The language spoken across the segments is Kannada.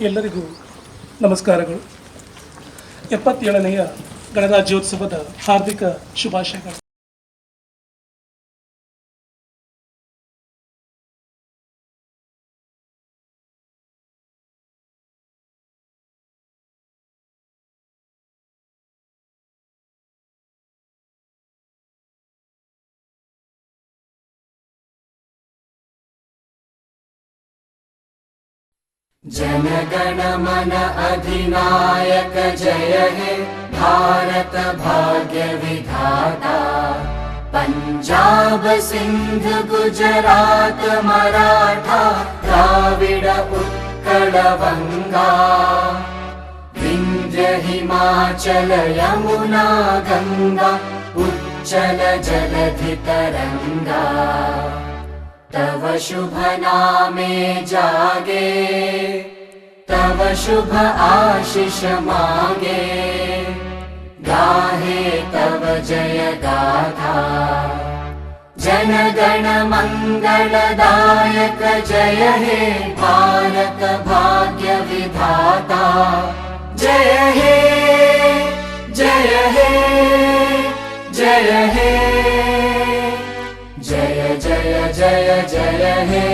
ಎಲ್ಲರಿಗೂ ನಮಸ್ಕಾರಗಳು. 77ನೆಯ ಗಣರಾಜ್ಯೋತ್ಸವದ ಹಾರ್ದಿಕ ಶುಭಾಶಯಗಳು. जनगण मन अधिनायक जय हे भारत भाग्य विधाता। पंजाब सिंध गुजरात मराठा द्राविड उत्कल बंगा। विंध्य हिमाचल यमुना गंगा उच्चल जलधि तरंगा। तव शुभ नामे जागे तव शुभ आशीष मांगे। गाहे तव जय गाथा जन गण मंगलदायक जय हे भारत भाग्य विधाता। जय हे जय हे जय हे जय जय जय जय हे।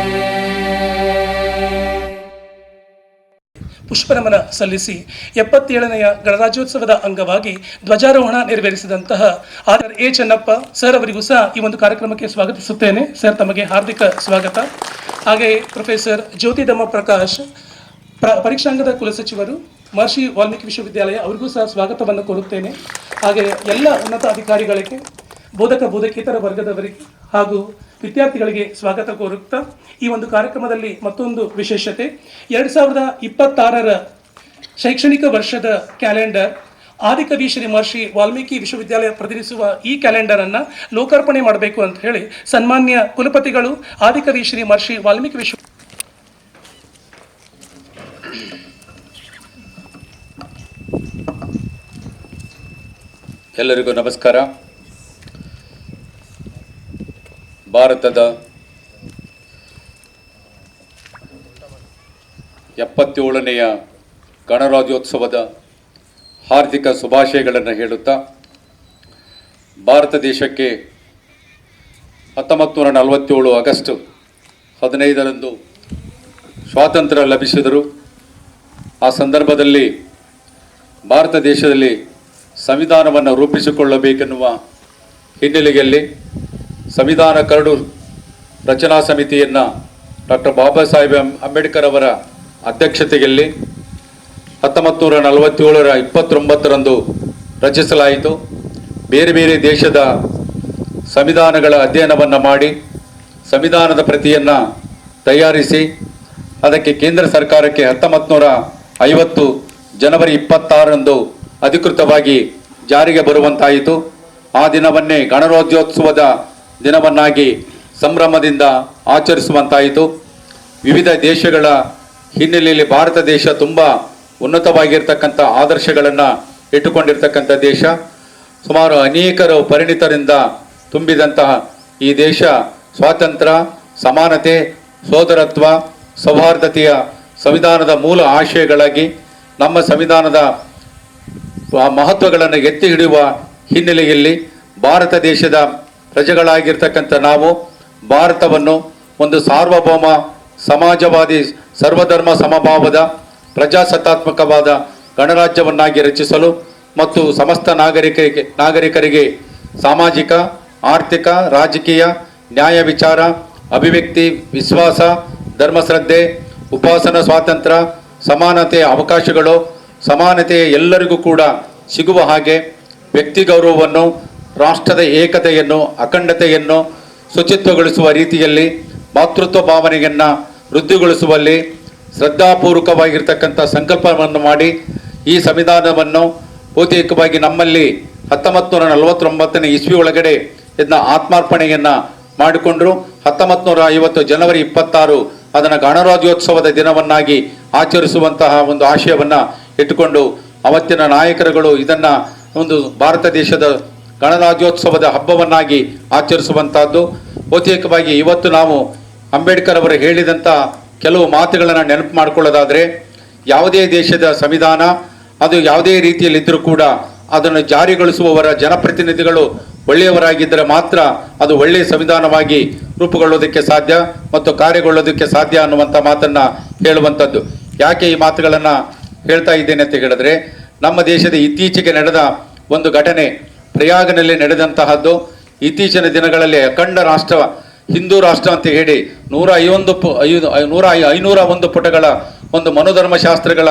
ಪುಷ್ಪನಮನ ಸಲ್ಲಿಸಿ 77ನೆಯ ಗಣರಾಜ್ಯೋತ್ಸವದ ಅಂಗವಾಗಿ ಧ್ವಜಾರೋಹಣ ನೆರವೇರಿಸಿದಂತಹ ಆರ್ ಎ ಚೆನ್ನಪ್ಪ ಸರ್ ಅವರಿಗೂ ಸಹ ಈ ಒಂದು ಕಾರ್ಯಕ್ರಮಕ್ಕೆ ಸ್ವಾಗತಿಸುತ್ತೇನೆ. ಸರ್, ತಮಗೆ ಹಾರ್ದಿಕ ಸ್ವಾಗತ. ಹಾಗೆ ಪ್ರೊಫೆಸರ್ ಜ್ಯೋತಿಧಮ್ಮ ಪ್ರಕಾಶ್ ಪರೀಕ್ಷಾಂಗದ ಕುಲಸಚಿವರು, ಮಹರ್ಷಿ ವಾಲ್ಮೀಕಿ ವಿಶ್ವವಿದ್ಯಾಲಯ, ಅವರಿಗೂ ಸಹ ಸ್ವಾಗತವನ್ನು ಕೋರುತ್ತೇನೆ. ಹಾಗೆ ಎಲ್ಲ ಉನ್ನತ ಅಧಿಕಾರಿಗಳಿಗೆ, ಬೋಧಕೇತರ ವರ್ಗದವರಿಗೆ ಹಾಗೂ ವಿದ್ಯಾರ್ಥಿಗಳಿಗೆ ಸ್ವಾಗತ ಕೋರುತ್ತಾ ಈ ಒಂದು ಕಾರ್ಯಕ್ರಮದಲ್ಲಿ ಮತ್ತೊಂದು ವಿಶೇಷತೆ, 2026ರ ಶೈಕ್ಷಣಿಕ ವರ್ಷದ ಕ್ಯಾಲೆಂಡರ್ ಆದಿಕವಿ ಶ್ರೀ ಮಹರ್ಷಿ ವಾಲ್ಮೀಕಿ ವಿಶ್ವವಿದ್ಯಾಲಯ ಪ್ರತಿನಿಧಿಸುವ ಈ ಕ್ಯಾಲೆಂಡರನ್ನು ಲೋಕಾರ್ಪಣೆ ಮಾಡಬೇಕು ಅಂತ ಹೇಳಿ ಸನ್ಮಾನ್ಯ ಕುಲಪತಿಗಳು ಆದಿಕವಿ ಶ್ರೀ ಮಹರ್ಷಿ ವಾಲ್ಮೀಕಿ ಎಲ್ಲರಿಗೂ ನಮಸ್ಕಾರ. ಭಾರತದ 77ನೆಯ ಗಣರಾಜ್ಯೋತ್ಸವದ ಹಾರ್ದಿಕ ಶುಭಾಶಯಗಳನ್ನು ಹೇಳುತ್ತಾ, ಭಾರತ ದೇಶಕ್ಕೆ 1947 ಆಗಸ್ಟ್ 15ರಂದು ಸ್ವಾತಂತ್ರ್ಯ ಲಭಿಸಿದರು. ಆ ಸಂದರ್ಭದಲ್ಲಿ ಭಾರತ ದೇಶದಲ್ಲಿ ಸಂವಿಧಾನವನ್ನು ರೂಪಿಸಿಕೊಳ್ಳಬೇಕೆನ್ನುವ ಹಿನ್ನೆಲೆಯಲ್ಲಿ ಸಂವಿಧಾನ ಕರಡು ರಚನಾ ಸಮಿತಿಯನ್ನು ಡಾಕ್ಟರ್ ಬಾಬಾ ಸಾಹೇಬ್ ಅಂಬೇಡ್ಕರ್ ಅವರ ಅಧ್ಯಕ್ಷತೆಯಲ್ಲಿ 1947ರ 29ರಂದು ರಚಿಸಲಾಯಿತು. ಬೇರೆ ಬೇರೆ ದೇಶದ ಸಂವಿಧಾನಗಳ ಅಧ್ಯಯನವನ್ನು ಮಾಡಿ ಸಂವಿಧಾನದ ಪ್ರತಿಯನ್ನು ತಯಾರಿಸಿ ಅದಕ್ಕೆ ಕೇಂದ್ರ ಸರ್ಕಾರಕ್ಕೆ 1950 ಜನವರಿ 26ರಂದು ಅಧಿಕೃತವಾಗಿ ಜಾರಿಗೆ ಬರುವಂತಾಯಿತು. ಆ ದಿನವನ್ನೇ ಗಣರಾಜ್ಯೋತ್ಸವದ ದಿನವನ್ನಾಗಿ ಸಂಭ್ರಮದಿಂದ ಆಚರಿಸುವಂತಾಯಿತು. ವಿವಿಧ ದೇಶಗಳ ಹಿನ್ನೆಲೆಯಲ್ಲಿ ಭಾರತ ದೇಶ ತುಂಬ ಉನ್ನತವಾಗಿರ್ತಕ್ಕಂಥ ಆದರ್ಶಗಳನ್ನು ಇಟ್ಟುಕೊಂಡಿರ್ತಕ್ಕಂಥ ದೇಶ. ಸುಮಾರು ಅನೇಕರು ಪರಿಣಿತರಿಂದ ತುಂಬಿದಂತಹ ಈ ದೇಶ ಸ್ವಾತಂತ್ರ್ಯ, ಸಮಾನತೆ, ಸೋದರತ್ವ, ಸೌಹಾರ್ದತೆಯ ಸಂವಿಧಾನದ ಮೂಲ ಆಶಯಗಳಾಗಿ ನಮ್ಮ ಸಂವಿಧಾನದ ಮಹತ್ವಗಳನ್ನು ಎತ್ತಿ ಹಿಡಿಯುವ ಹಿನ್ನೆಲೆಯಲ್ಲಿ ಭಾರತ ದೇಶದ ಪ್ರಜೆಗಳಾಗಿರ್ತಕ್ಕಂಥ ನಾವು ಭಾರತವನ್ನು ಒಂದು ಸಾರ್ವಭೌಮ ಸಮಾಜವಾದಿ ಸರ್ವಧರ್ಮ ಸಮಭಾವದ ಪ್ರಜಾಸತ್ತಾತ್ಮಕವಾದ ಗಣರಾಜ್ಯವನ್ನಾಗಿ ರಚಿಸಲು ಮತ್ತು ಸಮಸ್ತ ನಾಗರಿಕರಿಗೆ ಸಾಮಾಜಿಕ, ಆರ್ಥಿಕ, ರಾಜಕೀಯ, ನ್ಯಾಯ ವಿಚಾರ, ಅಭಿವ್ಯಕ್ತಿ, ವಿಶ್ವಾಸ, ಧರ್ಮಶ್ರದ್ಧೆ, ಉಪಾಸನಾ ಸ್ವಾತಂತ್ರ್ಯ, ಸಮಾನತೆಯ ಅವಕಾಶಗಳು, ಸಮಾನತೆಯ ಎಲ್ಲರಿಗೂ ಕೂಡ ಸಿಗುವ ಹಾಗೆ ವ್ಯಕ್ತಿ ಗೌರವವನ್ನು, ರಾಷ್ಟ್ರದ ಏಕತೆಯನ್ನು, ಅಖಂಡತೆಯನ್ನು ಶುಚಿತ್ವಗೊಳಿಸುವ ರೀತಿಯಲ್ಲಿ ಮಾತೃತ್ವ ಭಾವನೆಯನ್ನು ವೃದ್ಧಿಗೊಳಿಸುವಲ್ಲಿ ಶ್ರದ್ಧಾಪೂರ್ವಕವಾಗಿರ್ತಕ್ಕಂಥ ಸಂಕಲ್ಪವನ್ನು ಮಾಡಿ ಈ ಸಂವಿಧಾನವನ್ನು ಬಹುತೇಕವಾಗಿ ನಮ್ಮಲ್ಲಿ 1949ನೇ ಇಸ್ವಿ ಒಳಗಡೆ ಇದನ್ನ ಆತ್ಮಾರ್ಪಣೆಯನ್ನು ಮಾಡಿಕೊಂಡ್ರು. 1950 ಜನವರಿ 26 ಅದನ್ನು ಗಣರಾಜ್ಯೋತ್ಸವದ ದಿನವನ್ನಾಗಿ ಆಚರಿಸುವಂತಹ ಒಂದು ಆಶಯವನ್ನು ಇಟ್ಟುಕೊಂಡು ಅವತ್ತಿನ ನಾಯಕರುಗಳು ಇದನ್ನು ಒಂದು ಭಾರತ ದೇಶದ ಗಣರಾಜ್ಯೋತ್ಸವದ ಹಬ್ಬವನ್ನಾಗಿ ಆಚರಿಸುವಂತಹದ್ದು. ಬಹುತೇಕವಾಗಿ ಇವತ್ತು ನಾವು ಅಂಬೇಡ್ಕರ್ ಅವರು ಹೇಳಿದಂಥ ಕೆಲವು ಮಾತುಗಳನ್ನು ನೆನಪು ಮಾಡಿಕೊಳ್ಳೋದಾದರೆ, ಯಾವುದೇ ದೇಶದ ಸಂವಿಧಾನ ಅದು ಯಾವುದೇ ರೀತಿಯಲ್ಲಿದ್ದರೂ ಕೂಡ ಅದನ್ನು ಜಾರಿಗೊಳಿಸುವವರ ಜನಪ್ರತಿನಿಧಿಗಳು ಒಳ್ಳೆಯವರಾಗಿದ್ದರೆ ಮಾತ್ರ ಅದು ಒಳ್ಳೆಯ ಸಂವಿಧಾನವಾಗಿ ರೂಪುಗೊಳ್ಳೋದಕ್ಕೆ ಸಾಧ್ಯ ಮತ್ತು ಕಾರ್ಯಗೊಳ್ಳೋದಕ್ಕೆ ಸಾಧ್ಯ ಅನ್ನುವಂಥ ಮಾತನ್ನು ಹೇಳುವಂಥದ್ದು. ಯಾಕೆ ಈ ಮಾತುಗಳನ್ನು ಹೇಳ್ತಾ ಇದ್ದೇನೆ ಅಂತ ಹೇಳಿದ್ರೆ, ನಮ್ಮ ದೇಶದ ಇತ್ತೀಚೆಗೆ ನಡೆದ ಒಂದು ಘಟನೆ ಪ್ರಯಾಗನಲ್ಲಿ ನಡೆದಂತಹದ್ದು. ಇತ್ತೀಚಿನ ದಿನಗಳಲ್ಲಿ ಅಖಂಡ ರಾಷ್ಟ್ರ, ಹಿಂದೂ ರಾಷ್ಟ್ರ ಅಂತ ಹೇಳಿ 501 ಪುಟಗಳ ಒಂದು ಮನೋಧರ್ಮಶಾಸ್ತ್ರಗಳ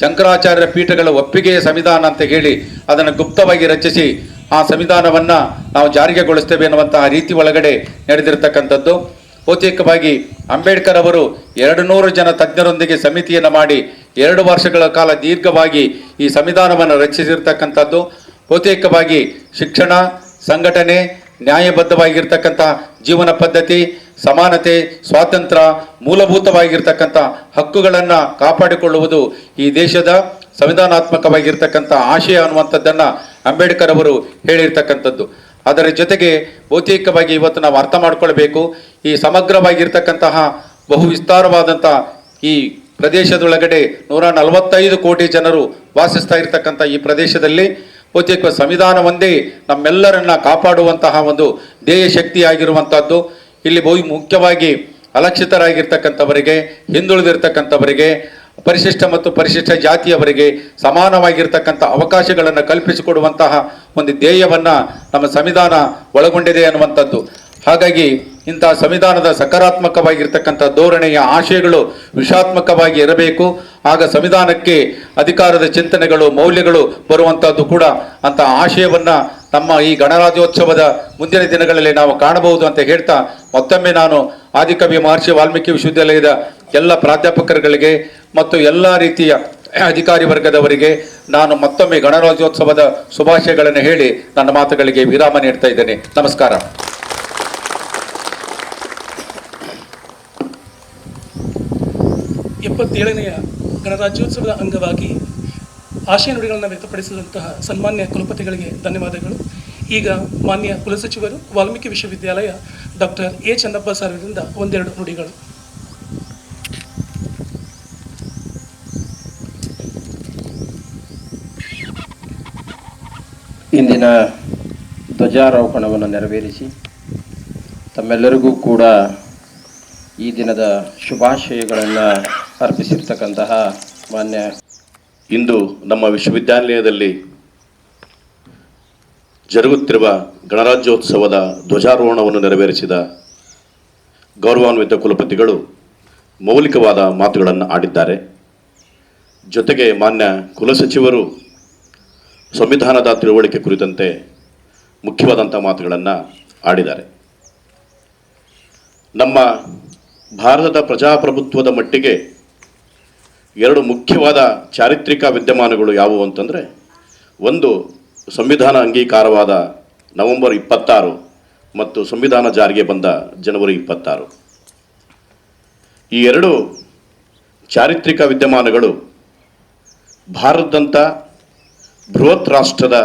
ಶಂಕರಾಚಾರ್ಯ ಪೀಠಗಳ ಒಪ್ಪಿಗೆಯ ಸಂವಿಧಾನ ಅಂತ ಹೇಳಿ ಅದನ್ನು ಗುಪ್ತವಾಗಿ ರಚಿಸಿ ಆ ಸಂವಿಧಾನವನ್ನು ನಾವು ಜಾರಿಗೆಗೊಳಿಸ್ತೇವೆ ಅನ್ನುವಂತಹ ರೀತಿ ಒಳಗಡೆ ನಡೆದಿರ್ತಕ್ಕಂಥದ್ದು. ಬಹುತೇಕವಾಗಿ ಅಂಬೇಡ್ಕರ್ ಅವರು 200 ಜನ ತಜ್ಞರೊಂದಿಗೆ ಸಮಿತಿಯನ್ನು ಮಾಡಿ 2 ವರ್ಷಗಳ ಕಾಲ ದೀರ್ಘವಾಗಿ ಈ ಸಂವಿಧಾನವನ್ನು ರಚಿಸಿರ್ತಕ್ಕಂಥದ್ದು. ಬಹುತೇಕವಾಗಿ ಶಿಕ್ಷಣ, ಸಂಘಟನೆ, ನ್ಯಾಯಬದ್ಧವಾಗಿರ್ತಕ್ಕಂಥ ಜೀವನ ಪದ್ಧತಿ, ಸಮಾನತೆ, ಸ್ವಾತಂತ್ರ್ಯ, ಮೂಲಭೂತವಾಗಿರ್ತಕ್ಕಂಥ ಹಕ್ಕುಗಳನ್ನು ಕಾಪಾಡಿಕೊಳ್ಳುವುದು ಈ ದೇಶದ ಸಂವಿಧಾನಾತ್ಮಕವಾಗಿರ್ತಕ್ಕಂಥ ಆಶಯ ಅನ್ನುವಂಥದ್ದನ್ನು ಅಂಬೇಡ್ಕರ್ ಅವರು ಹೇಳಿರ್ತಕ್ಕಂಥದ್ದು. ಅದರ ಜೊತೆಗೆ ಬಹುತೇಕವಾಗಿ ಇವತ್ತು ನಾವು ಅರ್ಥ ಮಾಡ್ಕೊಳ್ಬೇಕು, ಈ ಸಮಗ್ರವಾಗಿರ್ತಕ್ಕಂತಹ ಬಹು ವಿಸ್ತಾರವಾದಂಥ ಈ ಪ್ರದೇಶದೊಳಗಡೆ 145 ಕೋಟಿ ಜನರು ವಾಸಿಸ್ತಾ ಇರ್ತಕ್ಕಂಥ ಈ ಪ್ರದೇಶದಲ್ಲಿ ಬಹುತೇಕ ಸಂವಿಧಾನ ಒಂದೇ ನಮ್ಮೆಲ್ಲರನ್ನ ಕಾಪಾಡುವಂತಹ ಒಂದು ಧ್ಯೇಯ ಶಕ್ತಿಯಾಗಿರುವಂಥದ್ದು. ಇಲ್ಲಿ ಬಹು ಮುಖ್ಯವಾಗಿ ಅಲಕ್ಷಿತರಾಗಿರ್ತಕ್ಕಂಥವರಿಗೆ, ಹಿಂದುಳಿದಿರ್ತಕ್ಕಂಥವರಿಗೆ, ಪರಿಶಿಷ್ಟ ಮತ್ತು ಪರಿಶಿಷ್ಟ ಜಾತಿಯವರಿಗೆ ಸಮಾನವಾಗಿರ್ತಕ್ಕಂಥ ಅವಕಾಶಗಳನ್ನು ಕಲ್ಪಿಸಿಕೊಡುವಂತಹ ಒಂದು ಧ್ಯೇಯವನ್ನು ನಮ್ಮ ಸಂವಿಧಾನ ಒಳಗೊಂಡಿದೆ ಅನ್ನುವಂಥದ್ದು. ಹಾಗಾಗಿ ಇಂತಹ ಸಂವಿಧಾನದ ಸಕಾರಾತ್ಮಕವಾಗಿರ್ತಕ್ಕಂಥ ಧೋರಣೆಯ ಆಶಯಗಳು ವಿಷಾತ್ಮಕವಾಗಿ ಇರಬೇಕು. ಆಗ ಸಂವಿಧಾನಕ್ಕೆ ಅಧಿಕಾರದ ಚಿಂತನೆಗಳು, ಮೌಲ್ಯಗಳು ಬರುವಂಥದ್ದು ಕೂಡ ಅಂತ ಆಶಯವನ್ನು ನಮ್ಮ ಈ ಗಣರಾಜ್ಯೋತ್ಸವದ ಮುಂದಿನ ದಿನಗಳಲ್ಲಿ ನಾವು ಕಾಣಬಹುದು ಅಂತ ಹೇಳ್ತಾ, ಮತ್ತೊಮ್ಮೆ ನಾನು ಆದಿಕವಿ ಮಹರ್ಷಿ ವಾಲ್ಮೀಕಿ ವಿಶ್ವವಿದ್ಯಾಲಯದ ಎಲ್ಲ ಪ್ರಾಧ್ಯಾಪಕರುಗಳಿಗೆ ಮತ್ತು ಎಲ್ಲ ರೀತಿಯ ಅಧಿಕಾರಿ ವರ್ಗದವರಿಗೆ ನಾನು ಮತ್ತೊಮ್ಮೆ ಗಣರಾಜ್ಯೋತ್ಸವದ ಶುಭಾಶಯಗಳನ್ನು ಹೇಳಿ ನನ್ನ ಮಾತುಗಳಿಗೆ ವಿರಾಮ ನೀಡ್ತಾ ಇದ್ದೇನೆ. ನಮಸ್ಕಾರ. ಎಪ್ಪತ್ತೇಳನೆಯ ಗಣರಾಜ್ಯೋತ್ಸವದ ಅಂಗವಾಗಿ ಆಶಯ ನುಡಿಗಳನ್ನು ವ್ಯಕ್ತಪಡಿಸಿದಂತಹ ಸನ್ಮಾನ್ಯ ಕುಲಪತಿಗಳಿಗೆ ಧನ್ಯವಾದಗಳು. ಈಗ ಮಾನ್ಯ ಕುಲಸಚಿವರು, ವಾಲ್ಮೀಕಿ ವಿಶ್ವವಿದ್ಯಾಲಯ, ಡಾಕ್ಟರ್ ಎ ಚನ್ನಪ್ಪ ಸರ್ ಅವರಿಂದ ಒಂದೆರಡು ನುಡಿಗಳು. ಇಂದಿನ ಧ್ವಜಾರೋಹಣವನ್ನು ನೆರವೇರಿಸಿ ತಮ್ಮೆಲ್ಲರಿಗೂ ಕೂಡ ಈ ದಿನದ ಶುಭಾಶಯಗಳನ್ನು ಅರ್ಪಿಸಿರ್ತಕ್ಕಂತಹ ಮಾನ್ಯ, ಇಂದು ನಮ್ಮ ವಿಶ್ವವಿದ್ಯಾಲಯದಲ್ಲಿ ಜರುಗುತ್ತಿರುವ ಗಣರಾಜ್ಯೋತ್ಸವದ ಧ್ವಜಾರೋಹಣವನ್ನು ನೆರವೇರಿಸಿದ ಗೌರವಾನ್ವಿತ ಕುಲಪತಿಗಳು ಮೌಲಿಕವಾದ ಮಾತುಗಳನ್ನು ಆಡಿದ್ದಾರೆ. ಜೊತೆಗೆ ಮಾನ್ಯ ಕುಲಸಚಿವರು ಸಂವಿಧಾನದ ತಿಳುವಳಿಕೆ ಕುರಿತಂತೆ ಮುಖ್ಯವಾದಂಥ ಮಾತುಗಳನ್ನು ಆಡಿದ್ದಾರೆ. ನಮ್ಮ ಭಾರತದ ಪ್ರಜಾಪ್ರಭುತ್ವದ ಮಟ್ಟಿಗೆ ಎರಡು ಮುಖ್ಯವಾದ ಚಾರಿತ್ರಿಕ ವಿದ್ಯಮಾನಗಳು ಯಾವುವು ಅಂತಂದರೆ, ಒಂದು ಸಂವಿಧಾನ ಅಂಗೀಕಾರವಾದ ನವೆಂಬರ್ 26 ಮತ್ತು ಸಂವಿಧಾನ ಜಾರಿಗೆ ಬಂದ ಜನವರಿ 26. ಈ ಎರಡು ಚಾರಿತ್ರಿಕ ವಿದ್ಯಮಾನಗಳು ಭಾರತದಂಥ ಬೃಹತ್ ರಾಷ್ಟ್ರದ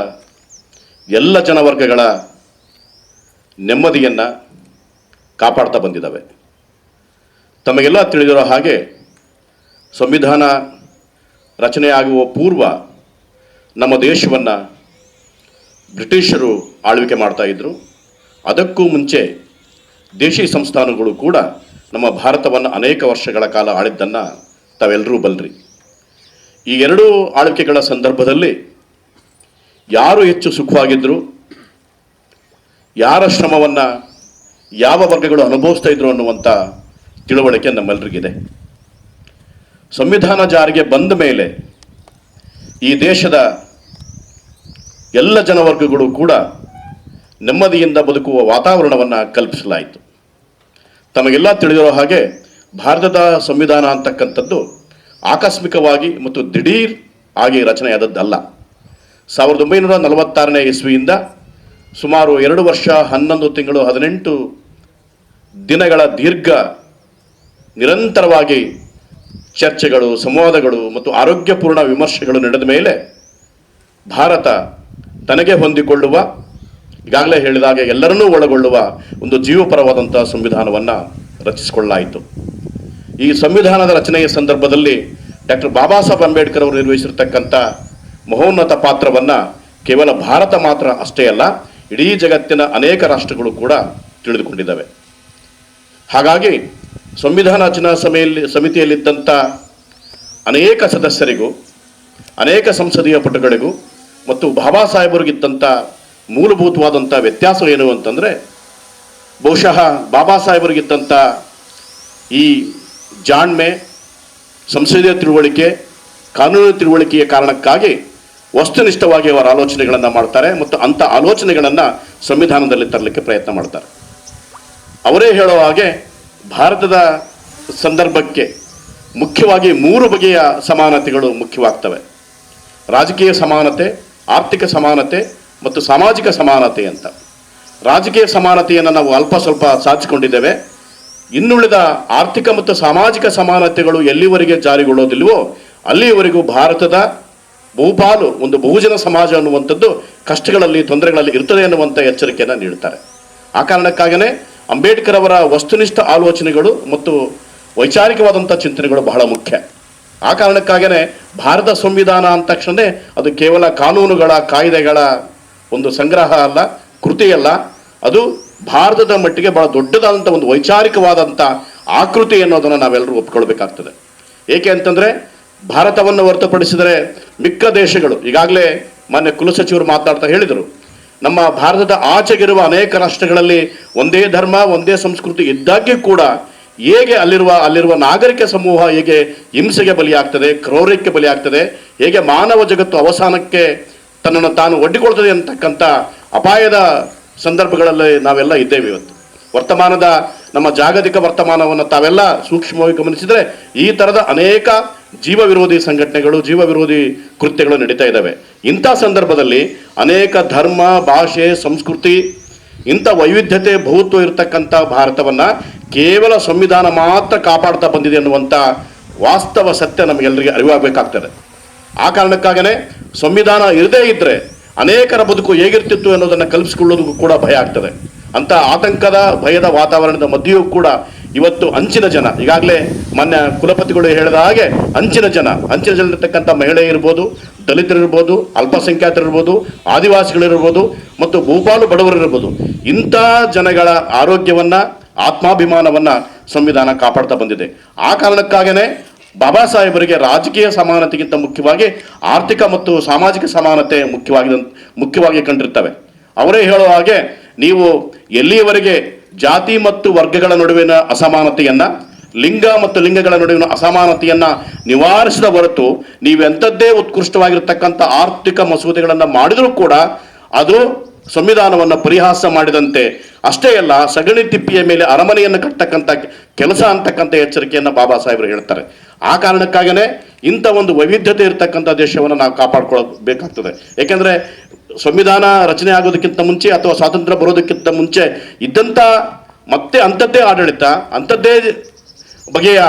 ಎಲ್ಲ ಜನವರ್ಗಗಳ ನೆಮ್ಮದಿಯನ್ನು ಕಾಪಾಡ್ತಾ ಬಂದಿದ್ದಾವೆ. ತಮಗೆಲ್ಲ ತಿಳಿದಿರೋ ಹಾಗೆ ಸಂವಿಧಾನ ರಚನೆಯಾಗುವ ಪೂರ್ವ ನಮ್ಮ ದೇಶವನ್ನು ಬ್ರಿಟಿಷರು ಆಳ್ವಿಕೆ ಮಾಡ್ತಾಯಿದ್ರು. ಅದಕ್ಕೂ ಮುಂಚೆ ದೇಶಿ ಸಂಸ್ಥಾನಗಳು ಕೂಡ ನಮ್ಮ ಭಾರತವನ್ನು ಅನೇಕ ವರ್ಷಗಳ ಕಾಲ ಆಳಿದ್ದನ್ನು ತಾವೆಲ್ಲರೂ ಬಲ್ರಿ. ಈ ಎರಡೂ ಆಳ್ವಿಕೆಗಳ ಸಂದರ್ಭದಲ್ಲಿ ಯಾರು ಹೆಚ್ಚು ಸುಖವಾಗಿದ್ದರು, ಯಾರ ಶ್ರಮವನ್ನು ಯಾವ ವರ್ಗಗಳು ಅನುಭವಿಸ್ತಾ ಇದ್ರು ಅನ್ನುವಂಥ ತಿಳುವಳಿಕೆ ನಮ್ಮೆಲ್ಲರಿಗಿದೆ. ಸಂವಿಧಾನ ಜಾರಿಗೆ ಬಂದ ಮೇಲೆ ಈ ದೇಶದ ಎಲ್ಲ ಜನವರ್ಗಗಳು ಕೂಡ ನೆಮ್ಮದಿಯಿಂದ ಬದುಕುವ ವಾತಾವರಣವನ್ನು ಕಲ್ಪಿಸಲಾಯಿತು. ತಮಗೆಲ್ಲ ತಿಳಿದಿರೋ ಹಾಗೆ ಭಾರತದ ಸಂವಿಧಾನ ಅಂತಕ್ಕಂಥದ್ದು ಆಕಸ್ಮಿಕವಾಗಿ ಮತ್ತು ದಿಢೀರ್ ಆಗಿ ರಚನೆಯಾದದ್ದಲ್ಲ. 1946ನೇ ಇಸ್ವಿಯಿಂದ ಸುಮಾರು 2 ವರ್ಷ 11 ತಿಂಗಳು 18 ದಿನಗಳ ದೀರ್ಘ ನಿರಂತರವಾಗಿ ಚರ್ಚೆಗಳು, ಸಂವಾದಗಳು ಮತ್ತು ಆರೋಗ್ಯಪೂರ್ಣ ವಿಮರ್ಶೆಗಳು ನಡೆದ ಮೇಲೆ ಭಾರತ ತನಗೆ ಹೊಂದಿಕೊಳ್ಳುವ, ಈಗಾಗಲೇ ಹೇಳಿದಾಗ ಎಲ್ಲರನ್ನೂ ಒಳಗೊಳ್ಳುವ ಒಂದು ಜೀವಪರವಾದಂಥ ಸಂವಿಧಾನವನ್ನು ರಚಿಸಿಕೊಳ್ಳಲಾಯಿತು. ಈ ಸಂವಿಧಾನದ ರಚನೆಯ ಸಂದರ್ಭದಲ್ಲಿ ಡಾಕ್ಟರ್ ಬಾಬಾ ಸಾಹೇಬ್ ಅಂಬೇಡ್ಕರ್ ಅವರು ನಿರ್ವಹಿಸಿರ್ತಕ್ಕಂಥ ಮಹೋನ್ನತ ಪಾತ್ರವನ್ನು ಕೇವಲ ಭಾರತ ಮಾತ್ರ ಅಷ್ಟೇ ಅಲ್ಲ, ಇಡೀ ಜಗತ್ತಿನ ಅನೇಕ ರಾಷ್ಟ್ರಗಳು ಕೂಡ ತಿಳಿದುಕೊಂಡಿದ್ದಾವೆ. ಹಾಗಾಗಿ ಸಂವಿಧಾನ ರಚನಾ ಸಮಿತಿಯಲ್ಲಿದ್ದಂಥ ಅನೇಕ ಸದಸ್ಯರಿಗೂ, ಅನೇಕ ಸಂಸದೀಯ ಪಟುಗಳಿಗೂ ಮತ್ತು ಬಾಬಾ ಸಾಹೇಬರಿಗಿದ್ದಂಥ ಮೂಲಭೂತವಾದಂಥ ವ್ಯತ್ಯಾಸ ಏನು ಅಂತಂದರೆ, ಬಹುಶಃ ಬಾಬಾ ಸಾಹೇಬರಿಗಿದ್ದಂಥ ಈ ಜಾಣ್ಮೆ, ಸಂಸದೀಯ ತಿಳುವಳಿಕೆ, ಕಾನೂನು ತಿಳುವಳಿಕೆಯ ಕಾರಣಕ್ಕಾಗಿ ವಸ್ತುನಿಷ್ಠವಾಗಿ ಅವರ ಆಲೋಚನೆಗಳನ್ನು ಮಾಡ್ತಾರೆ ಮತ್ತು ಅಂಥ ಆಲೋಚನೆಗಳನ್ನು ಸಂವಿಧಾನದಲ್ಲಿ ತರಲಿಕ್ಕೆ ಪ್ರಯತ್ನ ಮಾಡ್ತಾರೆ. ಅವರೇ ಹೇಳೋ ಹಾಗೆ ಭಾರತದ ಸಂದರ್ಭಕ್ಕೆ ಮುಖ್ಯವಾಗಿ 3 ಬಗೆಯ ಸಮಾನತೆಗಳು ಮುಖ್ಯವಾಗ್ತವೆ. ರಾಜಕೀಯ ಸಮಾನತೆ, ಆರ್ಥಿಕ ಸಮಾನತೆ ಮತ್ತು ಸಾಮಾಜಿಕ ಸಮಾನತೆ ಅಂತ. ರಾಜಕೀಯ ಸಮಾನತೆಯನ್ನು ನಾವು ಅಲ್ಪ ಸ್ವಲ್ಪ ಸಾಧಿಸಿಕೊಂಡಿದ್ದೇವೆ. ಇನ್ನುಳಿದ ಆರ್ಥಿಕ ಮತ್ತು ಸಾಮಾಜಿಕ ಸಮಾನತೆಗಳು ಎಲ್ಲಿವರೆಗೆ ಜಾರಿಗೊಳ್ಳೋದಿಲ್ವೋ ಅಲ್ಲಿಯವರೆಗೂ ಭಾರತದ ಬಹುಪಾಲು ಒಂದು ಬಹುಜನ ಸಮಾಜ ಅನ್ನುವಂಥದ್ದು ಕಷ್ಟಗಳಲ್ಲಿ, ತೊಂದರೆಗಳಲ್ಲಿ ಇರ್ತದೆ ಅನ್ನುವಂಥ ಎಚ್ಚರಿಕೆಯನ್ನು ನೀಡುತ್ತಾರೆ. ಆ ಕಾರಣಕ್ಕಾಗನೇ ಅಂಬೇಡ್ಕರ್ ಅವರ ವಸ್ತುನಿಷ್ಠ ಆಲೋಚನೆಗಳು ಮತ್ತು ವೈಚಾರಿಕವಾದಂಥ ಚಿಂತನೆಗಳು ಬಹಳ ಮುಖ್ಯ. ಆ ಕಾರಣಕ್ಕಾಗನೇ ಭಾರತ ಸಂವಿಧಾನ ಅಂದ ತಕ್ಷಣ ಅದು ಕೇವಲ ಕಾನೂನುಗಳ, ಕಾಯ್ದೆಗಳ ಒಂದು ಸಂಗ್ರಹ ಅಲ್ಲ, ಕೃತಿಯಲ್ಲ. ಅದು ಭಾರತದ ಮಟ್ಟಿಗೆ ಬಹಳ ದೊಡ್ಡದಾದಂಥ ಒಂದು ವೈಚಾರಿಕವಾದಂಥ ಆಕೃತಿ ಅನ್ನೋದನ್ನು ನಾವೆಲ್ಲರೂ ಒಪ್ಕೊಳ್ಬೇಕಾಗ್ತದೆ. ಏಕೆ ಅಂತಂದರೆ ಭಾರತವನ್ನು ಹೊರತುಪಡಿಸಿದರೆ ಮಿಕ್ಕ ದೇಶಗಳು, ಈಗಾಗಲೇ ಮಾನ್ಯ ಕುಲಸಚಿವರು ಮಾತನಾಡ್ತಾ ಹೇಳಿದರು, ನಮ್ಮ ಭಾರತದ ಆಚೆಗಿರುವ ಅನೇಕ ರಾಷ್ಟ್ರಗಳಲ್ಲಿ ಒಂದೇ ಧರ್ಮ, ಒಂದೇ ಸಂಸ್ಕೃತಿ ಇದ್ದಾಗ್ಯೂ ಕೂಡ ಹೇಗೆ ಅಲ್ಲಿರುವ ನಾಗರಿಕ ಸಮೂಹ ಹೇಗೆ ಹಿಂಸೆಗೆ ಬಲಿಯಾಗ್ತದೆ, ಕ್ರೌರ್ಯಕ್ಕೆ ಬಲಿಯಾಗ್ತದೆ, ಹೇಗೆ ಮಾನವ ಜಗತ್ತು ಅವಸಾನಕ್ಕೆ ತನ್ನನ್ನು ತಾನು ಒಡ್ಡಿಕೊಳ್ತದೆ ಅಂತಕ್ಕಂಥ ಅಪಾಯದ ಸಂದರ್ಭಗಳಲ್ಲಿ ನಾವೆಲ್ಲ ಇದ್ದೇವೆ. ಇವತ್ತು ವರ್ತಮಾನದ ನಮ್ಮ ಜಾಗತಿಕ ವರ್ತಮಾನವನ್ನು ತಾವೆಲ್ಲ ಸೂಕ್ಷ್ಮವಾಗಿ ಗಮನಿಸಿದರೆ ಈ ಥರದ ಅನೇಕ ಜೀವ ವಿರೋಧಿ ಸಂಘಟನೆಗಳು, ಜೀವ ವಿರೋಧಿ ಕೃತ್ಯಗಳು ನಡೀತಾ ಇದ್ದಾವೆ. ಇಂಥ ಸಂದರ್ಭದಲ್ಲಿ ಅನೇಕ ಧರ್ಮ, ಭಾಷೆ, ಸಂಸ್ಕೃತಿ, ಇಂಥ ವೈವಿಧ್ಯತೆ, ಬಹುತ್ವ ಇರತಕ್ಕಂಥ ಭಾರತವನ್ನು ಕೇವಲ ಸಂವಿಧಾನ ಮಾತ್ರ ಕಾಪಾಡ್ತಾ ಬಂದಿದೆ ಅನ್ನುವಂಥ ವಾಸ್ತವ ಸತ್ಯ ನಮಗೆಲ್ಲರಿಗೆ ಅರಿವಾಗಬೇಕಾಗ್ತದೆ. ಆ ಕಾರಣಕ್ಕಾಗನೇ ಸಂವಿಧಾನ ಇರದೇ ಇದ್ದರೆ ಅನೇಕರ ಬದುಕು ಹೇಗಿರ್ತಿತ್ತು ಅನ್ನೋದನ್ನು ಕಲ್ಪಿಸಿಕೊಳ್ಳೋದಕ್ಕೂ ಕೂಡ ಭಯ ಆಗ್ತದೆ. ಅಂಥ ಆತಂಕದ, ಭಯದ ವಾತಾವರಣದ ಮಧ್ಯೆಯೂ ಕೂಡ ಇವತ್ತು ಅಂಚಿನ ಜನ, ಈಗಾಗಲೇ ಮಾನ್ಯ ಕುಲಪತಿಗಳು ಹೇಳಿದ ಹಾಗೆ ಅಂಚಿನ ಜನರಿರ್ತಕ್ಕಂಥ ಮಹಿಳೆ ಇರ್ಬೋದು, ದಲಿತರಿರ್ಬೋದು, ಅಲ್ಪಸಂಖ್ಯಾತರಿರ್ಬೋದು, ಆದಿವಾಸಿಗಳಿರ್ಬೋದು ಮತ್ತು ಬಹುಪಾಲು ಬಡವರಿರ್ಬೋದು, ಇಂಥ ಜನಗಳ ಆರೋಗ್ಯವನ್ನು, ಆತ್ಮಾಭಿಮಾನವನ್ನು ಸಂವಿಧಾನ ಕಾಪಾಡ್ತಾ ಬಂದಿದೆ. ಆ ಕಾರಣಕ್ಕಾಗೇ ಬಾಬಾ ಸಾಹೇಬರಿಗೆ ರಾಜಕೀಯ ಸಮಾನತೆಗಿಂತ ಮುಖ್ಯವಾಗಿ ಆರ್ಥಿಕ ಮತ್ತು ಸಾಮಾಜಿಕ ಸಮಾನತೆ ಮುಖ್ಯವಾಗಿ ಕಂಡಿರ್ತವೆ. ಅವರೇ ಹೇಳೋ ಹಾಗೆ, ನೀವು ಎಲ್ಲಿಯವರೆಗೆ ಜಾತಿ ಮತ್ತು ವರ್ಗಗಳ ನಡುವಿನ ಅಸಮಾನತೆಯನ್ನು, ಲಿಂಗ ಮತ್ತು ಲಿಂಗಗಳ ನಡುವಿನ ಅಸಮಾನತೆಯನ್ನು ನಿವಾರಿಸಿದ ಹೊರತು ನೀವೆಂಥದ್ದೇ ಉತ್ಕೃಷ್ಟವಾಗಿರ್ತಕ್ಕಂಥ ಆರ್ಥಿಕ ಮಸೂದೆಗಳನ್ನು ಮಾಡಿದರೂ ಕೂಡ ಅದು ಸಂವಿಧಾನವನ್ನು ಪರಿಹಾಸ ಮಾಡಿದಂತೆ. ಅಷ್ಟೇ ಅಲ್ಲ, ಸಗಣಿ ತಿಪ್ಪಿಯ ಮೇಲೆ ಅರಮನೆಯನ್ನು ಕಟ್ಟತಕ್ಕಂಥ ಕೆಲಸ ಅಂತಕ್ಕಂಥ ಎಚ್ಚರಿಕೆಯನ್ನು ಬಾಬಾ ಸಾಹೇಬರು ಹೇಳ್ತಾರೆ. ಆ ಕಾರಣಕ್ಕಾಗೇ ಇಂಥ ಒಂದು ವೈವಿಧ್ಯತೆ ಇರತಕ್ಕಂಥ ದೇಶವನ್ನು ನಾವು ಕಾಪಾಡ್ಕೊಳ್ಬೇಕಾಗ್ತದೆ. ಏಕೆಂದರೆ ಸಂವಿಧಾನ ರಚನೆ ಆಗೋದಕ್ಕಿಂತ ಮುಂಚೆ ಅಥವಾ ಸ್ವಾತಂತ್ರ್ಯ ಬರೋದಕ್ಕಿಂತ ಮುಂಚೆ ಇದ್ದಂಥ ಮತ್ತೆ ಅಂಥದ್ದೇ ಆಡಳಿತ, ಅಂಥದ್ದೇ ಬಗೆಯ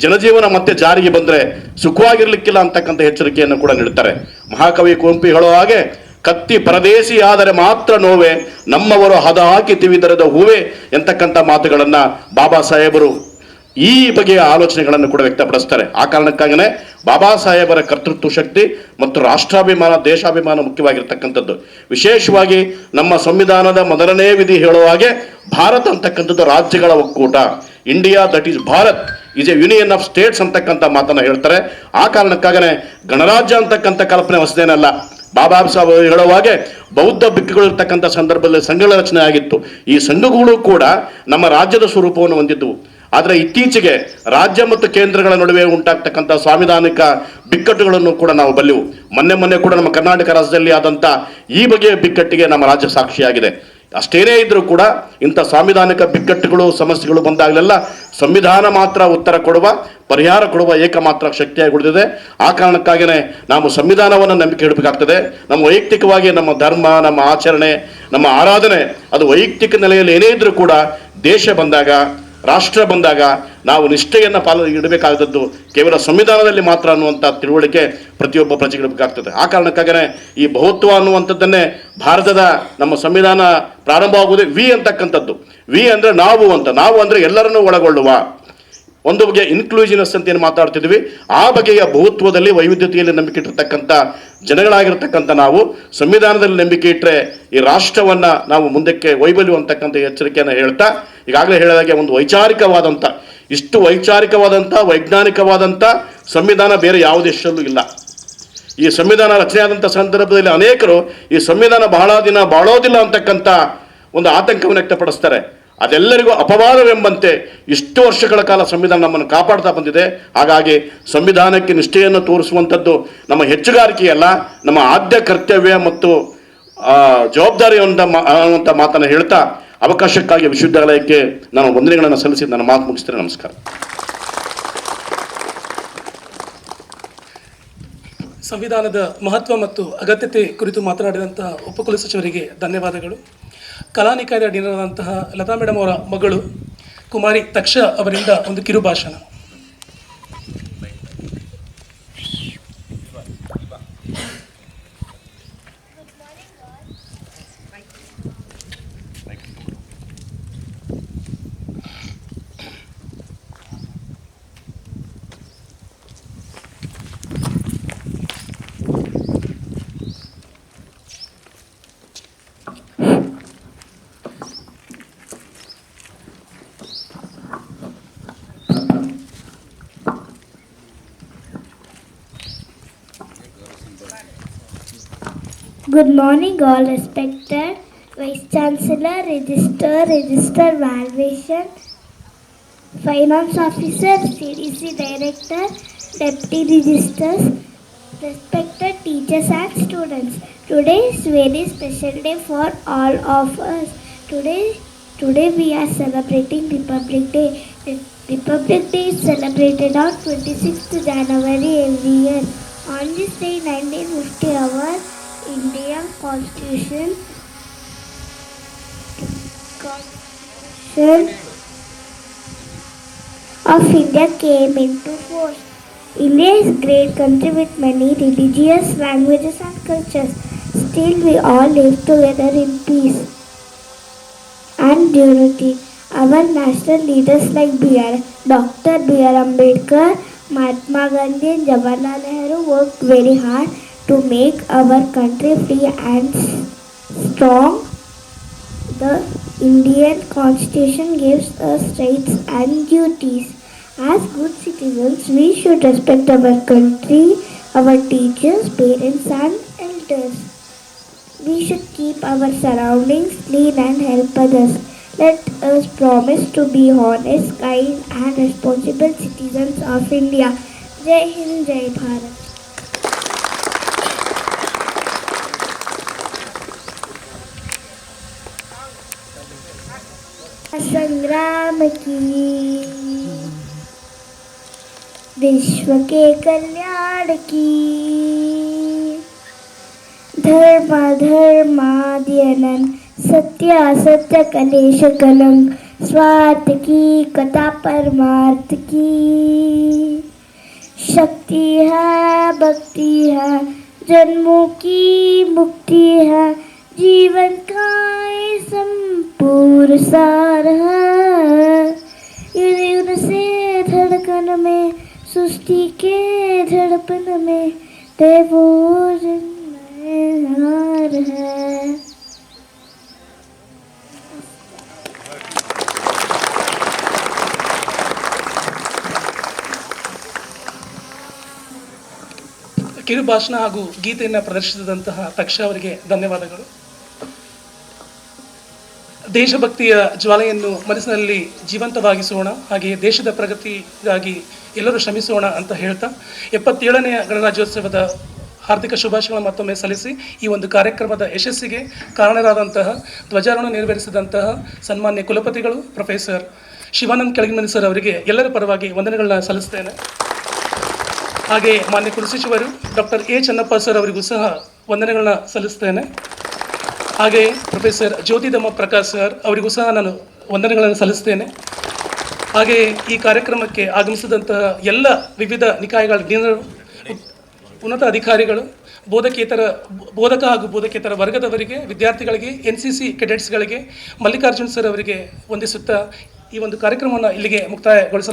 ಜನಜೀವನ ಮತ್ತೆ ಜಾರಿಗೆ ಬಂದರೆ ಸುಖವಾಗಿರ್ಲಿಕ್ಕಿಲ್ಲ ಅಂತಕ್ಕಂಥ ಎಚ್ಚರಿಕೆಯನ್ನು ಕೂಡ ನೀಡುತ್ತಾರೆ. ಮಹಾಕವಿ ಕುವೆಂಪು ಹೇಳೋ ಹಾಗೆ, ಕತ್ತಿ ಪರದೇಶಿ ಆದರೆ ಮಾತ್ರ ನೋವೆ, ನಮ್ಮವರು ಹದ ಹಾಕಿ ತಿವಿದರದ ಹೂವೆ ಎಂತಕ್ಕಂಥ ಮಾತುಗಳನ್ನು ಬಾಬಾ ಸಾಹೇಬರು ಈ ಬಗೆಯ ಆಲೋಚನೆಗಳನ್ನು ಕೂಡ ವ್ಯಕ್ತಪಡಿಸ್ತಾರೆ. ಆ ಕಾರಣಕ್ಕಾಗಿಯೇ ಬಾಬಾ ಸಾಹೇಬರ ಕರ್ತೃತ್ವ ಶಕ್ತಿ ಮತ್ತು ರಾಷ್ಟ್ರಾಭಿಮಾನ, ದೇಶಾಭಿಮಾನ ಮುಖ್ಯವಾಗಿರ್ತಕ್ಕಂಥದ್ದು. ವಿಶೇಷವಾಗಿ ನಮ್ಮ ಸಂವಿಧಾನದ ಮೊದಲನೇ ವಿಧಿ ಹೇಳುವ ಹಾಗೆ ಭಾರತ ಅಂತಕ್ಕಂಥದ್ದು ರಾಜ್ಯಗಳ ಒಕ್ಕೂಟ, India that is Bharat is A union of States ಅಂತಕ್ಕಂಥ ಮಾತನ್ನು ಹೇಳ್ತಾರೆ. ಆ ಕಾರಣಕ್ಕಾಗನೇ ಗಣರಾಜ್ಯ ಅಂತಕ್ಕಂಥ ಕಲ್ಪನೆ ಹೊಸದೇನಲ್ಲ. ಬಾಬಾ ಸಾಹೇಬ್ ಹೇಳುವ ಹಾಗೆ ಬೌದ್ಧ ಬಿಕ್ಕುಗಳು ಇರ್ತಕ್ಕಂಥ ಸಂದರ್ಭದಲ್ಲಿ ಸಂಘಗಳ ರಚನೆ ಆಗಿತ್ತು. ಈ ಸಂಘಗಳು ಕೂಡ ನಮ್ಮ ರಾಜ್ಯದ ಸ್ವರೂಪವನ್ನು ಹೊಂದಿದ್ದವು. ಆದರೆ ಇತ್ತೀಚೆಗೆ ರಾಜ್ಯ ಮತ್ತು ಕೇಂದ್ರಗಳ ನಡುವೆ ಉಂಟಾಗ್ತಕ್ಕಂಥ ಸಾಂವಿಧಾನಿಕ ಬಿಕ್ಕಟ್ಟುಗಳನ್ನು ಕೂಡ ನಾವು ಬಲ್ಲೆವು. ಮೊನ್ನೆ ಕೂಡ ನಮ್ಮ ಕರ್ನಾಟಕ ರಾಜ್ಯದಲ್ಲಿ ಆದಂಥ ಈ ಬಗೆಯ ಬಿಕ್ಕಟ್ಟಿಗೆ ನಮ್ಮ ರಾಜ್ಯ ಸಾಕ್ಷಿಯಾಗಿದೆ. ಅಷ್ಟೇನೇ ಇದ್ದರೂ ಕೂಡ ಇಂಥ ಸಾಂವಿಧಾನಿಕ ಬಿಕ್ಕಟ್ಟುಗಳು, ಸಮಸ್ಯೆಗಳು ಬಂದಾಗಲೆಲ್ಲ ಸಂವಿಧಾನ ಮಾತ್ರ ಉತ್ತರ ಕೊಡುವ, ಪರಿಹಾರ ಕೊಡುವ ಏಕಮಾತ್ರ ಶಕ್ತಿಯಾಗಿ ಉಳಿದಿದೆ. ಆ ಕಾರಣಕ್ಕಾಗಿಯೇ ನಾವು ಸಂವಿಧಾನವನ್ನು ನಂಬಿಕೆ ಇಡಬೇಕಾಗ್ತದೆ. ನಮ್ಮ ವೈಯಕ್ತಿಕವಾಗಿ ನಮ್ಮ ಧರ್ಮ, ನಮ್ಮ ಆಚರಣೆ, ನಮ್ಮ ಆರಾಧನೆ ಅದು ವೈಯಕ್ತಿಕ ನೆಲೆಯಲ್ಲಿ ಏನೇ ಇದ್ದರೂ ಕೂಡ ದೇಶ ಬಂದಾಗ, ರಾಷ್ಟ್ರ ಬಂದಾಗ ನಾವು ನಿಷ್ಠೆಯನ್ನು ಇಡಬೇಕಾದದ್ದು ಕೇವಲ ಸಂವಿಧಾನದಲ್ಲಿ ಮಾತ್ರ ಅನ್ನುವಂಥ ತಿಳುವಳಿಕೆ ಪ್ರತಿಯೊಬ್ಬ ಪ್ರಜೆಗಳಿಗಾಗ್ತದೆ. ಆ ಕಾರಣಕ್ಕಾಗೇ ಈ ಬಹುತ್ವ ಅನ್ನುವಂಥದ್ದನ್ನೇ ಭಾರತದ ನಮ್ಮ ಸಂವಿಧಾನ ಪ್ರಾರಂಭವಾಗುವುದೇ ವಿ ಅಂತಕ್ಕಂಥದ್ದು. ವಿ ಅಂದರೆ ನಾವು ಅಂತ, ನಾವು ಅಂದರೆ ಎಲ್ಲರನ್ನೂ ಒಳಗೊಳ್ಳುವ ಒಂದು ಬಗೆಯ ಇನ್ಕ್ಲೂಸಿವ್ನೆಸ್ ಅಂತ ಏನು ಮಾತಾಡ್ತಿದ್ವಿ, ಆ ಬಗೆಯ ಬಹುತ್ವದಲ್ಲಿ ವೈವಿಧ್ಯತೆಯಲ್ಲಿ ನಂಬಿಕೆ ಇಟ್ಟಿರ್ತಕ್ಕಂಥ ಜನಗಳಾಗಿರ್ತಕ್ಕಂಥ ನಾವು ಸಂವಿಧಾನದಲ್ಲಿ ನಂಬಿಕೆ ಇಟ್ಟರೆ ಈ ರಾಷ್ಟ್ರವನ್ನು ನಾವು ಮುಂದಕ್ಕೆ ಒಯ್ಯಬಲ್ಲು ಅಂತಕ್ಕಂಥ ಎಚ್ಚರಿಕೆಯನ್ನು ಹೇಳ್ತಾ, ಈಗಾಗಲೇ ಹೇಳಿದಾಗೆ ಒಂದು ವೈಚಾರಿಕವಾದಂಥ, ಇಷ್ಟು ವೈಚಾರಿಕವಾದಂಥ ವೈಜ್ಞಾನಿಕವಾದಂಥ ಸಂವಿಧಾನ ಬೇರೆ ಯಾವ ದೇಶದಲ್ಲೂ ಇಲ್ಲ. ಈ ಸಂವಿಧಾನ ರಚನೆಯಾದಂಥ ಸಂದರ್ಭದಲ್ಲಿ ಅನೇಕರು ಈ ಸಂವಿಧಾನ ಬಹಳ ದಿನ ಬಾಳೋದಿಲ್ಲ ಅಂತಕ್ಕಂಥ ಒಂದು ಆತಂಕವನ್ನು ವ್ಯಕ್ತಪಡಿಸ್ತಾರೆ. ಅದೆಲ್ಲರಿಗೂ ಅಪವಾದವೆಂಬಂತೆ ಇಷ್ಟು ವರ್ಷಗಳ ಕಾಲ ಸಂವಿಧಾನ ನಮ್ಮನ್ನು ಕಾಪಾಡ್ತಾ ಬಂದಿದೆ. ಹಾಗಾಗಿ ಸಂವಿಧಾನಕ್ಕೆ ನಿಷ್ಠೆಯನ್ನು ತೋರಿಸುವಂಥದ್ದು ನಮ್ಮ ಹೆಚ್ಚುಗಾರಿಕೆಯಲ್ಲ, ನಮ್ಮ ಆದ್ಯ ಕರ್ತವ್ಯ ಮತ್ತು ಜವಾಬ್ದಾರಿ ಅನ್ನುವಂಥ ಮಾತನ್ನು ಹೇಳ್ತಾ ಅವಕಾಶಕ್ಕಾಗಿ ವಿಶ್ವವಿದ್ಯಾಲಯಕ್ಕೆ ನಾನು ವಂದನೆಗಳನ್ನು ಸಲ್ಲಿಸಿ ನನ್ನ ಮಾತು ಮುಗಿಸ್ತೇನೆ. ನಮಸ್ಕಾರ. ಸಂವಿಧಾನದ ಮಹತ್ವ ಮತ್ತು ಅಗತ್ಯತೆ ಕುರಿತು ಮಾತನಾಡಿದಂಥ ಉಪಕುಲಸಚಿವರಿಗೆ ಧನ್ಯವಾದಗಳು. ಕಲಾನಿಕಾಯದ ಅಧೀನರಾದಂತಹ ಲತಾ ಮೇಡಮ್ ಅವರ ಮಗಳು ಕುಮಾರಿ ತಕ್ಷ ಅವರಿಂದ ಒಂದು ಕಿರು ಭಾಷಣ. Good morning, all respected Vice Chancellor, Register Valuation, Finance Officer, CDC Director, Deputy Registers, respected teachers and students. Today is very special day for all of us. Today we are celebrating Republic Day. Republic Day is celebrated on 26th January every year. On this day, 1950, our Indian Constitution of India came into force. India is a great country with many religious, languages and cultures. Still, we all live together in peace and unity. Our national leaders like Dr. B.R. Ambedkar, Mahatma Gandhi and Jawaharlal Nehru worked very hard to make our country free and strong. The Indian Constitution gives us rights and duties. As good citizens, we should respect our country, our teachers, parents and elders. We should keep our surroundings clean and help others. Let us promise to be honest, kind and responsible citizens of India. Jai Hind, Jai Bharat. संग्राम की विश्व के कल्याण की धर्माद्यनन सत्य असत्य कलेश कलंक स्वार्थ की कथा परमार्थ की शक्ति है भक्ति है जन्मों की मुक्ति है जीवन का संपूर्ण सार है। युग से धड़कन में सृष्टि के धड़पन में देवोजन हार है। ಕಿರು ಭಾಷಣ ಹಾಗೂ ಗೀತೆಯನ್ನು ಪ್ರದರ್ಶಿಸಿದಂತಹ ತಕ್ಷ ಅವರಿಗೆ ಧನ್ಯವಾದಗಳು. ದೇಶಭಕ್ತಿಯ ಜ್ವಾಲೆಯನ್ನು ಮನಸ್ಸಿನಲ್ಲಿ ಜೀವಂತವಾಗಿಸೋಣ, ಹಾಗೆಯೇ ದೇಶದ ಪ್ರಗತಿಗಾಗಿ ಎಲ್ಲರೂ ಶ್ರಮಿಸೋಣ ಅಂತ ಹೇಳ್ತಾ 77ನೇ ಗಣರಾಜ್ಯೋತ್ಸವದ ಹಾರ್ದಿಕ ಶುಭಾಶಯಗಳನ್ನು ಮತ್ತೊಮ್ಮೆ ಸಲ್ಲಿಸಿ ಈ ಒಂದು ಕಾರ್ಯಕ್ರಮದ ಯಶಸ್ಸಿಗೆ ಕಾರಣರಾದಂತಹ ಧ್ವಜಾರೋಹಣ ನೆರವೇರಿಸಿದಂತಹ ಸನ್ಮಾನ್ಯ ಕುಲಪತಿಗಳು ಪ್ರೊಫೆಸರ್ ಶಿವಾನಂದ್ ಕೆಳಗಿಮನಿ ಸರ್ ಅವರಿಗೆ ಎಲ್ಲರ ಪರವಾಗಿ ವಂದನೆಗಳನ್ನ ಸಲ್ಲಿಸ್ತೇನೆ. ಹಾಗೆ ಮಾನ್ಯ ಕುಲಸಚಿವರು ಡಾಕ್ಟರ್ ಎ ಚೆನ್ನಪ್ಪ ಸರ್ ಅವರಿಗೂ ಸಹ ವಂದನೆಗಳನ್ನ ಸಲ್ಲಿಸ್ತೇನೆ. ಹಾಗೆಯೇ ಪ್ರೊಫೆಸರ್ ಜ್ಯೋತಿಧಮ್ಮ ಪ್ರಕಾಶ್ ಸರ್ ಅವರಿಗೂ ಸಹ ನಾನು ವಂದನೆಗಳನ್ನು ಸಲ್ಲಿಸ್ತೇನೆ. ಹಾಗೆ ಈ ಕಾರ್ಯಕ್ರಮಕ್ಕೆ ಆಗಮಿಸಿದಂತಹ ಎಲ್ಲ ವಿವಿಧ ನಿಕಾಯಗಳ ಉನ್ನತ ಅಧಿಕಾರಿಗಳು, ಬೋಧಕ ಹಾಗೂ ಬೋಧಕೇತರ ವರ್ಗದವರಿಗೆ, ವಿದ್ಯಾರ್ಥಿಗಳಿಗೆ, NCC ಕೆಡೆಟ್ಸ್ಗಳಿಗೆ, ಮಲ್ಲಿಕಾರ್ಜುನ್ ಸರ್ ಅವರಿಗೆ ವಂದಿಸುತ್ತಾ ಈ ಒಂದು ಕಾರ್ಯಕ್ರಮವನ್ನು ಇಲ್ಲಿಗೆ ಮುಕ್ತಾಯಗೊಳಿಸಲಾಗಿದೆ.